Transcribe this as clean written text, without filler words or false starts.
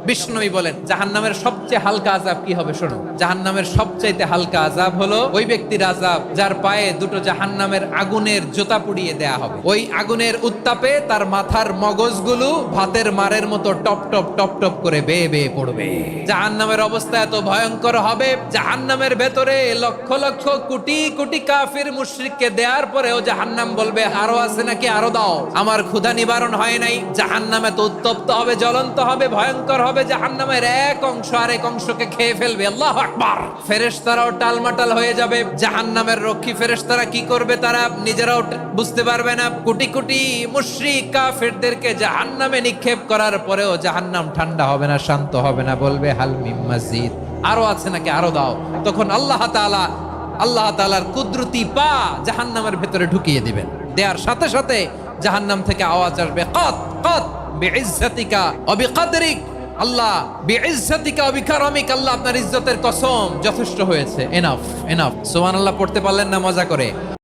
বিষ্ণুই বলেন জাহান্নামের সবচেয়ে হালকা আযাব কি হবে শোনো। জাহান্নামের সবচাইতে হালকা আযাব হলো ওই ব্যক্তির আযাব যার পায়ে দুটো জাহান্নামের আগুনের জুতা পুড়িয়ে দেয়া হবে। ওই আগুনের উত্তাপে তার মাথার মগজগুলো ভাতের মারের মতো টপ টপ টপ টপ করে বেয়ে বেয়ে পড়বে। জাহান্নামের অবস্থা এত ভয়ঙ্কর হবে, জাহান্নামের ভেতরে লক্ষ লক্ষ কোটি কোটি কাফির মুশরিককে দেওয়ার পরেও জাহান্নাম বলবে আরো আছে নাকি, আরো দাও, আমার ক্ষুধা নিবারণ হয় নাই। জাহান্নামে তো উত্তপ্ত হবে, জ্বলন্ত হবে, ভয়ঙ্কর হবে। জাহান্নামের এক অংশ আরেক অংশকে খেয়ে ফেলবে। আল্লাহু আকবার। ফেরেশতারাও টালমাটাল হয়ে যাবে। জাহান্নামের রক্ষী ফেরেশতারা কি করবে তারা নিজেরাও বুঝতে পারবে না। কোটি কোটি মুশরিক কাফেরদেরকে জাহান্নামে নিক্ষেপ করার পরেও জাহান্নাম ঠান্ডা হবে না, শান্ত হবে না, বলবে হাল মিন মাজিদ, আরো আছে নাকি, আরো দাও। তখন আল্লাহ তাআলার কুদরতি পা জাহান্নামের ভেতরে ঢুকিয়ে দিবেন। দেওয়ার সাথে সাথে জাহান্নাম থেকে আওয়াজ আসবে কত কত বিইজ্জাতিকা ওয়া বিকদরিক। আল্লাহ বিইজ্জাতিকা ওয়া বিকারামিক, আল্লাহ আপনার ইজ্জতের কসম, যথেষ্ট হয়েছে, এনাফ এনাফ। সুবহানাল্লাহ পড়তে পারলেন না মজা করে?